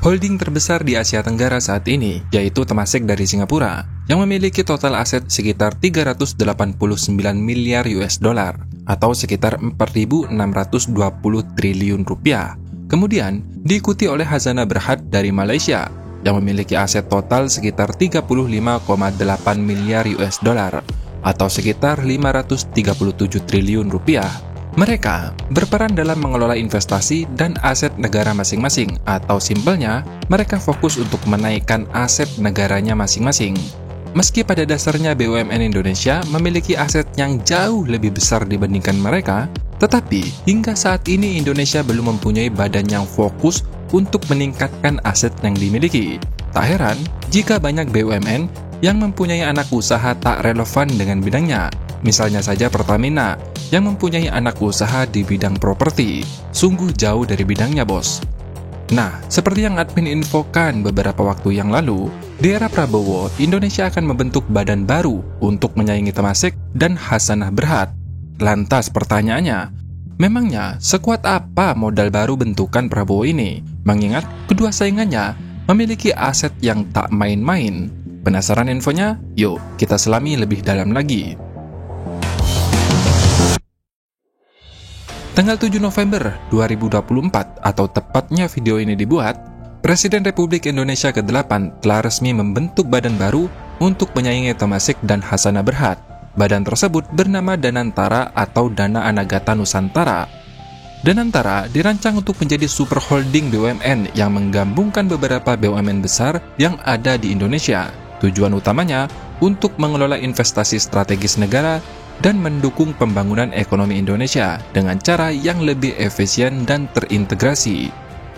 Holding terbesar di Asia Tenggara saat ini yaitu Temasek dari Singapura yang memiliki total aset sekitar 389 miliar US dollar atau sekitar 4.620 triliun rupiah. Kemudian diikuti oleh Khazanah Berhad dari Malaysia yang memiliki aset total sekitar 35,8 miliar US dollar atau sekitar 537 triliun rupiah. Mereka berperan dalam mengelola investasi dan aset negara masing-masing, atau simpelnya, mereka fokus untuk menaikkan aset negaranya masing-masing. Meski pada dasarnya BUMN Indonesia memiliki aset yang jauh lebih besar dibandingkan mereka, tetapi hingga saat ini Indonesia belum mempunyai badan yang fokus untuk meningkatkan aset yang dimiliki. Tak heran jika banyak BUMN yang mempunyai anak usaha tak relevan dengan bidangnya. Misalnya saja Pertamina, yang mempunyai anak usaha di bidang properti. Sungguh jauh dari bidangnya, bos. Nah, seperti yang admin infokan beberapa waktu yang lalu, di era Prabowo, Indonesia akan membentuk badan baru untuk menyaingi Temasek dan Khazanah Berhad. Lantas pertanyaannya, memangnya sekuat apa modal baru bentukan Prabowo ini? Mengingat kedua saingannya memiliki aset yang tak main-main. Penasaran infonya? Yuk, kita selami lebih dalam lagi. Tanggal 7 November 2024 atau tepatnya video ini dibuat, Presiden Republik Indonesia ke-8 telah resmi membentuk badan baru untuk menyaingi Temasek dan Khazanah Berhad. Badan tersebut bernama Danantara atau Dana Anagata Nusantara. Danantara dirancang untuk menjadi super holding BUMN yang menggabungkan beberapa BUMN besar yang ada di Indonesia. Tujuan utamanya untuk mengelola investasi strategis negara dan mendukung pembangunan ekonomi Indonesia dengan cara yang lebih efisien dan terintegrasi.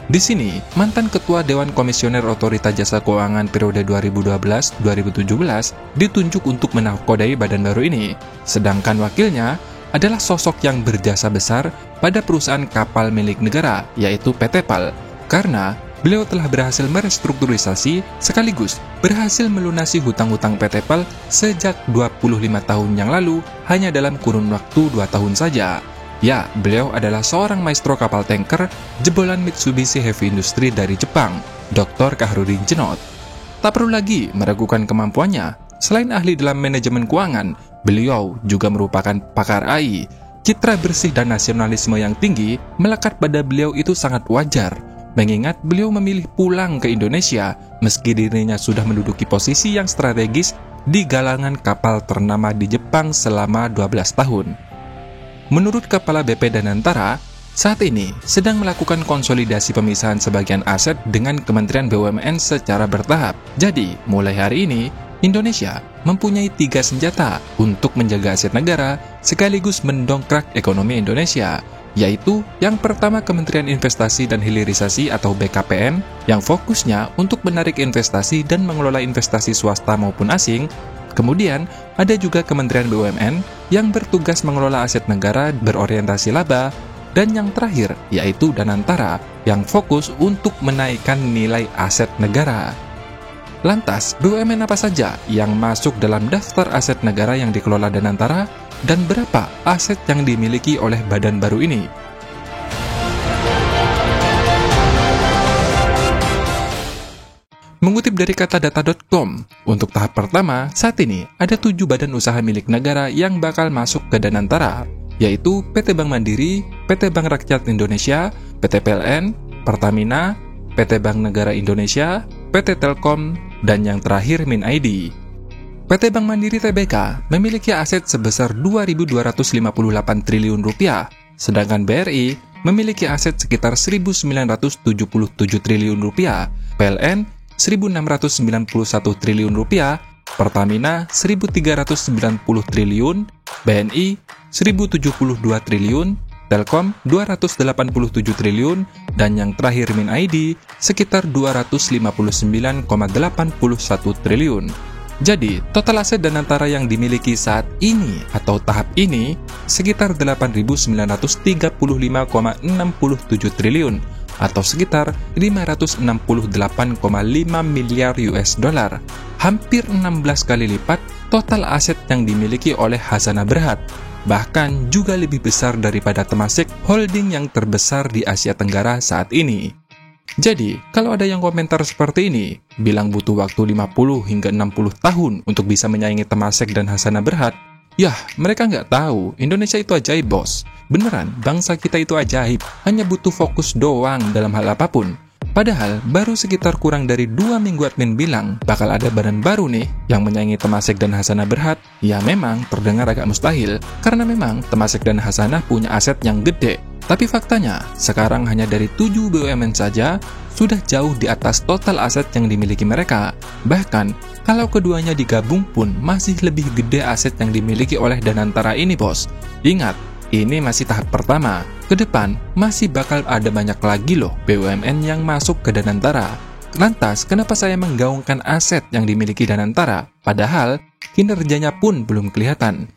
Di sini, mantan Ketua Dewan Komisioner Otorita Jasa Keuangan periode 2012-2017 ditunjuk untuk menahkodai badan baru ini, sedangkan wakilnya adalah sosok yang berjasa besar pada perusahaan kapal milik negara, yaitu PT PAL, karena beliau telah berhasil merestrukturisasi sekaligus berhasil melunasi hutang-hutang PT PAL sejak 25 tahun yang lalu hanya dalam kurun waktu 2 tahun saja. Ya, beliau adalah seorang maestro kapal tanker jebolan Mitsubishi Heavy Industry dari Jepang, Dr. Kaharudin Djenot. Tak perlu lagi meragukan kemampuannya, selain ahli dalam manajemen keuangan, beliau juga merupakan pakar AI. Citra bersih dan nasionalisme yang tinggi melekat pada beliau itu sangat wajar, mengingat beliau memilih pulang ke Indonesia meski dirinya sudah menduduki posisi yang strategis di galangan kapal ternama di Jepang selama 12 tahun. Menurut Kepala BP Danantara, saat ini sedang melakukan konsolidasi pemisahan sebagian aset dengan Kementerian BUMN secara bertahap. Jadi, mulai hari ini, Indonesia mempunyai 3 senjata untuk menjaga aset negara sekaligus mendongkrak ekonomi Indonesia, yaitu yang pertama Kementerian Investasi dan Hilirisasi atau BKPM yang fokusnya untuk menarik investasi dan mengelola investasi swasta maupun asing. Kemudian ada juga Kementerian BUMN yang bertugas mengelola aset negara berorientasi laba, dan yang terakhir yaitu Danantara yang fokus untuk menaikkan nilai aset negara. Lantas, BUMN apa saja yang masuk dalam daftar aset negara yang dikelola Danantara? Dan berapa aset yang dimiliki oleh badan baru ini? Mengutip dari katadata.com, untuk tahap pertama, saat ini ada 7 badan usaha milik negara yang bakal masuk ke Danantara, yaitu PT Bank Mandiri, PT Bank Rakyat Indonesia, PT PLN, Pertamina, PT Bank Negara Indonesia, PT Telkom, dan yang terakhir MinID. PT Bank Mandiri Tbk memiliki aset sebesar 2.258 triliun rupiah, sedangkan BRI memiliki aset sekitar 1.977 triliun rupiah, PLN 1.691 triliun rupiah, Pertamina 1.390 triliun, BNI 1.072 triliun, Telkom 287 triliun, dan yang terakhir MinID sekitar 259,81 triliun. Jadi, total aset Danantara yang dimiliki saat ini atau tahap ini sekitar 8.935,67 triliun atau sekitar 568,5 miliar US dollar, hampir 16 kali lipat total aset yang dimiliki oleh Khazanah Berhad, bahkan juga lebih besar daripada Temasek, holding yang terbesar di Asia Tenggara saat ini. Jadi, kalau ada yang komentar seperti ini, bilang butuh waktu 50 hingga 60 tahun untuk bisa menyaingi Temasek dan Hasanah Berhad, yah, mereka nggak tahu, Indonesia itu ajaib, bos. Beneran, bangsa kita itu ajaib, hanya butuh fokus doang dalam hal apapun. Padahal, baru sekitar kurang dari 2 minggu admin bilang bakal ada badan baru nih yang menyaingi Temasek dan Hasanah Berhad. Ya memang terdengar agak mustahil, karena memang Temasek dan Hasanah punya aset yang gede. Tapi faktanya, sekarang hanya dari 7 BUMN saja, sudah jauh di atas total aset yang dimiliki mereka. Bahkan, kalau keduanya digabung pun masih lebih gede aset yang dimiliki oleh Danantara ini, bos. Ingat, ini masih tahap pertama. Kedepan, masih bakal ada banyak lagi loh BUMN yang masuk ke Danantara. Lantas, kenapa saya menggaungkan aset yang dimiliki Danantara, padahal kinerjanya pun belum kelihatan?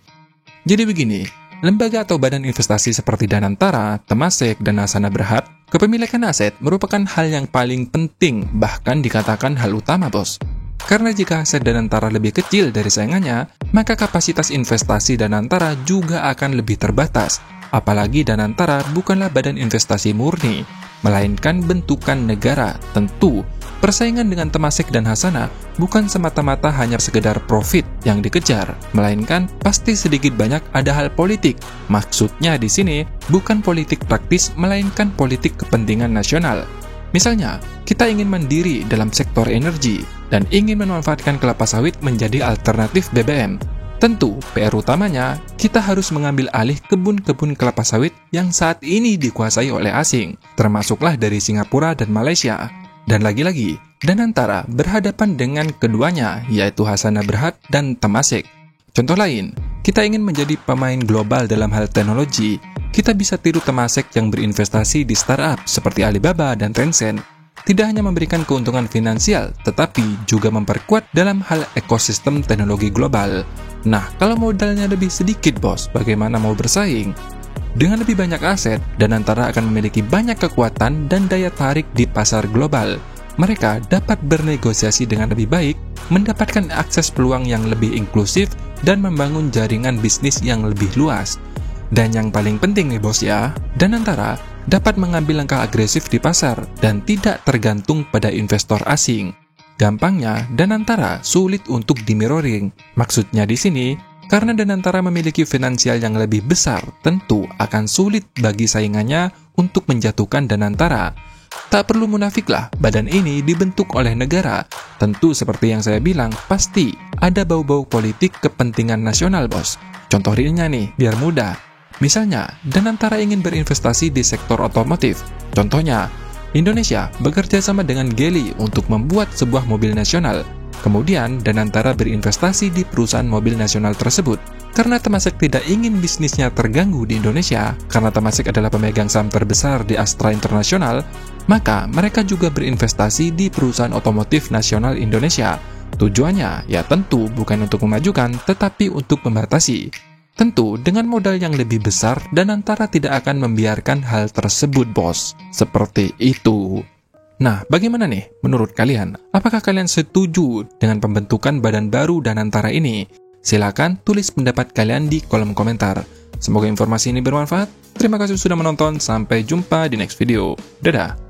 Jadi begini, lembaga atau badan investasi seperti Danantara, Temasek, dan Hasanah Berhad, kepemilikan aset merupakan hal yang paling penting, bahkan dikatakan hal utama, bos. Karena jika aset Danantara lebih kecil dari saingannya, maka kapasitas investasi Danantara juga akan lebih terbatas. Apalagi Danantara bukanlah badan investasi murni, melainkan bentukan negara. Tentu, persaingan dengan Temasek dan Hasanah bukan semata-mata hanya sekedar profit yang dikejar, melainkan pasti sedikit banyak ada hal politik. Maksudnya di sini bukan politik praktis, melainkan politik kepentingan nasional. Misalnya, kita ingin mandiri dalam sektor energi dan ingin memanfaatkan kelapa sawit menjadi alternatif BBM. Tentu, PR utamanya, kita harus mengambil alih kebun-kebun kelapa sawit yang saat ini dikuasai oleh asing, termasuklah dari Singapura dan Malaysia. Dan lagi-lagi, Danantara berhadapan dengan keduanya, yaitu Hasanah Berhad dan Temasek. Contoh lain, kita ingin menjadi pemain global dalam hal teknologi, kita bisa tiru Temasek yang berinvestasi di startup seperti Alibaba dan Tencent. Tidak hanya memberikan keuntungan finansial, tetapi juga memperkuat dalam hal ekosistem teknologi global. Nah, kalau modalnya lebih sedikit, bos, bagaimana mau bersaing? Dengan lebih banyak aset, Danantara akan memiliki banyak kekuatan dan daya tarik di pasar global. Mereka dapat bernegosiasi dengan lebih baik, mendapatkan akses peluang yang lebih inklusif, dan membangun jaringan bisnis yang lebih luas. Dan yang paling penting nih, bos ya, Danantara dapat mengambil langkah agresif di pasar dan tidak tergantung pada investor asing. Gampangnya, Danantara sulit untuk di-mirroring. Maksudnya di sini, karena Danantara memiliki finansial yang lebih besar, tentu akan sulit bagi saingannya untuk menjatuhkan Danantara. Tak perlu munafiklah, badan ini dibentuk oleh negara. Tentu seperti yang saya bilang, pasti ada bau-bau politik kepentingan nasional, bos. Contoh realnya nih, biar mudah. Misalnya, Danantara ingin berinvestasi di sektor otomotif. Contohnya, Indonesia bekerja sama dengan Geely untuk membuat sebuah mobil nasional. Kemudian, Danantara berinvestasi di perusahaan mobil nasional tersebut. Karena Temasek tidak ingin bisnisnya terganggu di Indonesia, karena Temasek adalah pemegang saham terbesar di Astra International, maka mereka juga berinvestasi di perusahaan otomotif nasional Indonesia. Tujuannya, ya tentu bukan untuk memajukan, tetapi untuk membatasi. Tentu, dengan modal yang lebih besar, Danantara tidak akan membiarkan hal tersebut, bos. Seperti itu. Nah, bagaimana nih menurut kalian? Apakah kalian setuju dengan pembentukan badan baru Danantara ini? Silakan tulis pendapat kalian di kolom komentar. Semoga informasi ini bermanfaat. Terima kasih sudah menonton. Sampai jumpa di next video. Dadah!